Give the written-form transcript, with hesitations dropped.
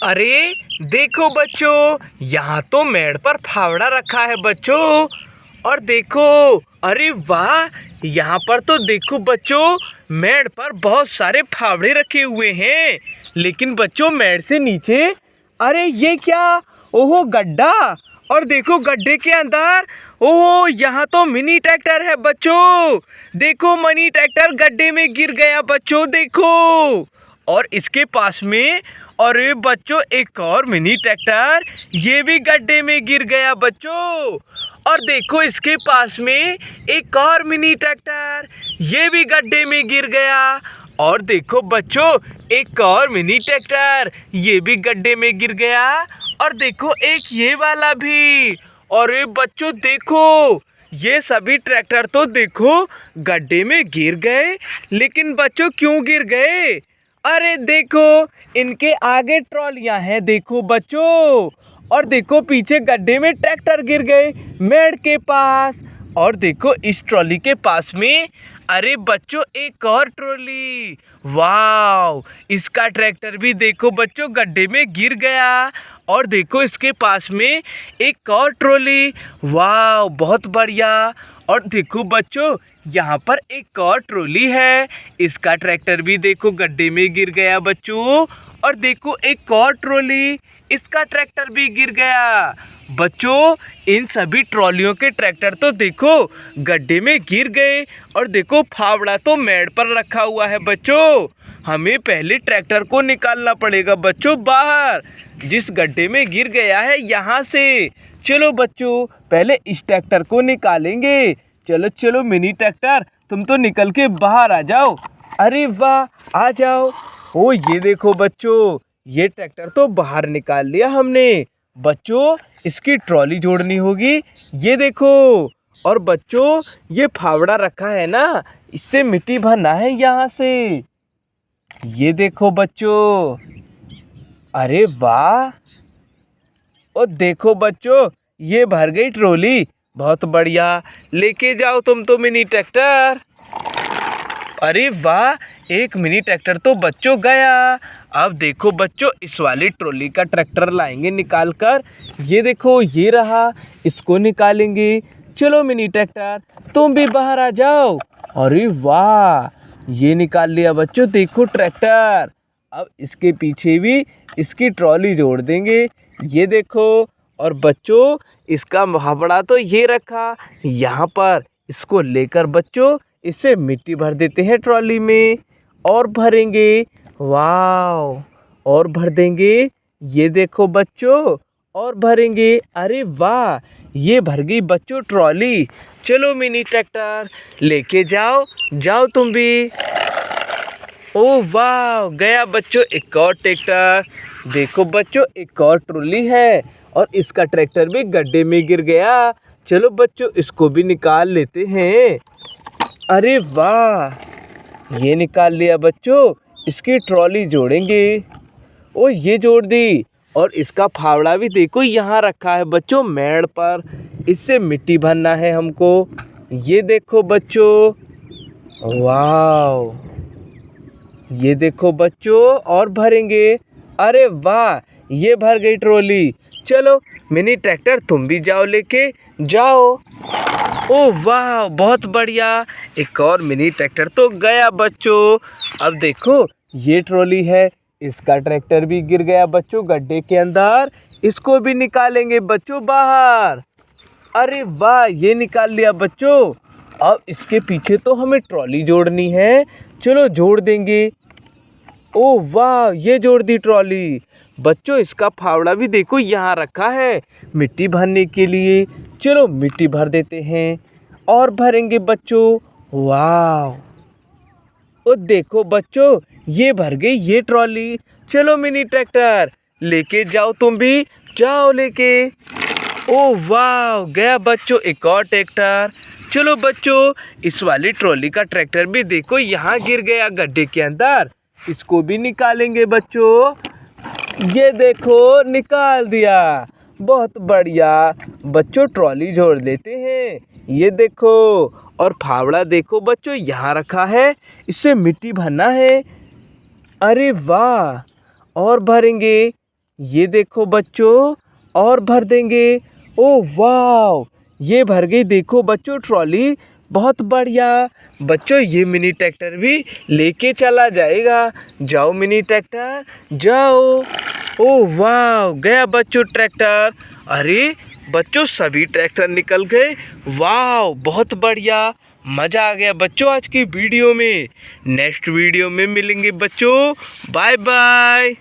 अरे देखो बच्चों, यहाँ तो मेड़ पर फावड़ा रखा है बच्चों। और देखो, अरे वाह, यहाँ पर तो देखो बच्चों, मेड़ पर बहुत सारे फावड़े रखे हुए हैं। लेकिन बच्चों, मेड़ से नीचे, अरे ये क्या, ओहो गड्ढा। और देखो गड्ढे के अंदर, ओहो यहाँ तो मिनी ट्रैक्टर है बच्चों। देखो मिनी ट्रैक्टर गड्ढे में गिर गया बच्चों, देखो। और इसके पास में, अरे बच्चों, एक और मिनी ट्रैक्टर, ये भी गड्ढे में गिर गया बच्चों। और देखो इसके पास में एक और मिनी ट्रैक्टर, ये भी गड्ढे में गिर गया। और देखो बच्चों, एक और मिनी ट्रैक्टर, ये भी गड्ढे में गिर गया। और देखो एक ये वाला भी। अरे बच्चों देखो, ये सभी ट्रैक्टर तो देखो गड्ढे में गिर गए। लेकिन बच्चों क्यों गिर गए? अरे देखो, इनके आगे ट्रॉलियां हैं, देखो बच्चों। और देखो पीछे गड्ढे में ट्रैक्टर गिर गए मेड़ के पास। और देखो इस ट्रॉली के पास में, अरे बच्चों, एक और ट्रॉली। वाव, इसका ट्रैक्टर भी देखो बच्चों गड्ढे में गिर गया। और देखो इसके पास में एक और ट्रॉली। वाव, बहुत बढ़िया। और देखो बच्चों, यहाँ पर एक और ट्रॉली है, इसका ट्रैक्टर भी देखो गड्ढे में गिर गया बच्चों। और देखो एक और ट्रॉली, इसका ट्रैक्टर भी गिर गया बच्चों। इन सभी ट्रॉलियों के ट्रैक्टर तो देखो गड्ढे में गिर गए। और देखो फावड़ा तो मेड़ पर रखा हुआ है बच्चों। हमें पहले ट्रैक्टर को निकालना पड़ेगा बच्चों बाहर, जिस गड्ढे में गिर गया है यहाँ से। चलो बच्चों, पहले इस ट्रैक्टर को निकालेंगे। चलो चलो मिनी ट्रैक्टर, तुम तो निकल के बाहर आ जाओ। अरे वाह, आ जाओ। ओ ये देखो बच्चों, ये ट्रैक्टर तो बाहर निकाल लिया हमने। बच्चों इसकी ट्रॉली जोड़नी होगी, ये देखो। और बच्चों ये फावड़ा रखा है ना, इससे मिट्टी भरना है यहाँ से। ये देखो बच्चों, अरे वाह। और देखो बच्चों, ये भर गई ट्रॉली, बहुत बढ़िया। लेके जाओ तुम तो मिनी ट्रैक्टर। अरे वाह, एक मिनी ट्रैक्टर तो बच्चों गया। अब देखो बच्चों, इस वाली ट्रॉली का ट्रैक्टर लाएंगे निकाल कर। ये देखो, ये रहा, इसको निकालेंगे। चलो मिनी ट्रैक्टर, तुम भी बाहर आ जाओ। अरे वाह, ये निकाल लिया बच्चों, देखो ट्रैक्टर। अब इसके पीछे भी इसकी ट्रॉली जोड़ देंगे, ये देखो। और बच्चों इसका फावड़ा तो ये रखा यहाँ पर, इसको लेकर बच्चों इससे मिट्टी भर देते हैं ट्रॉली में। और भरेंगे, वाव, और भर देंगे, ये देखो बच्चों। और भरेंगे, अरे वाह, ये भर गई बच्चों ट्रॉली। चलो मिनी ट्रैक्टर, लेके जाओ, जाओ तुम भी। ओ वाह, गया बच्चों एक और ट्रैक्टर। देखो बच्चों, एक और ट्रॉली है, और इसका ट्रैक्टर भी गड्ढे में गिर गया। चलो बच्चों, इसको भी निकाल लेते हैं। अरे वाह, ये निकाल लिया बच्चों, इसकी ट्रॉली जोड़ेंगे। ओ ये जोड़ दी। और इसका फावड़ा भी देखो यहाँ रखा है बच्चों मेड़ पर, इससे मिट्टी भरना है हमको। ये देखो बच्चों, वाह, ये देखो बच्चों, और भरेंगे। अरे वाह, ये भर गई ट्रॉली। चलो मिनी ट्रैक्टर, तुम भी जाओ, लेके जाओ। ओह वाह, बहुत बढ़िया, एक और मिनी ट्रैक्टर तो गया बच्चों। अब देखो ये ट्रॉली है, इसका ट्रैक्टर भी गिर गया बच्चों गड्ढे के अंदर। इसको भी निकालेंगे बच्चों बाहर। अरे वाह, ये निकाल लिया बच्चों। अब इसके पीछे तो हमें ट्रॉली जोड़नी है, चलो जोड़ देंगे। ओह वाह, ये जोड़ दी ट्रॉली। बच्चों इसका फावड़ा भी देखो यहाँ रखा है मिट्टी भरने के लिए। चलो मिट्टी भर देते हैं, और भरेंगे बच्चों। वाह, ओ देखो बच्चों, ये भर गई ये ट्रॉली। चलो मिनी ट्रैक्टर, लेके जाओ तुम भी, जाओ लेके। ओह वाह, गया बच्चों एक और ट्रैक्टर। चलो बच्चों, इस वाली ट्रॉली का ट्रैक्टर भी देखो यहाँ गिर गया गड्ढे के अंदर, इसको भी निकालेंगे बच्चों। ये देखो निकाल दिया, बहुत बढ़िया। बच्चों ट्रॉली जोड़ देते हैं, ये देखो। और फावड़ा देखो बच्चों यहाँ रखा है, इससे मिट्टी भरना है। अरे वाह, और भरेंगे, ये देखो बच्चों, और भर देंगे। ओह वाह, ये भर गई देखो बच्चों ट्रॉली। बहुत बढ़िया बच्चों, ये मिनी ट्रैक्टर भी लेके चला जाएगा। जाओ मिनी ट्रैक्टर जाओ। ओह वाह, गया बच्चों ट्रैक्टर। अरे बच्चों, सभी ट्रैक्टर निकल गए। वाह, बहुत बढ़िया, मज़ा आ गया बच्चों आज की वीडियो में। नेक्स्ट वीडियो में मिलेंगे बच्चों। Bye bye.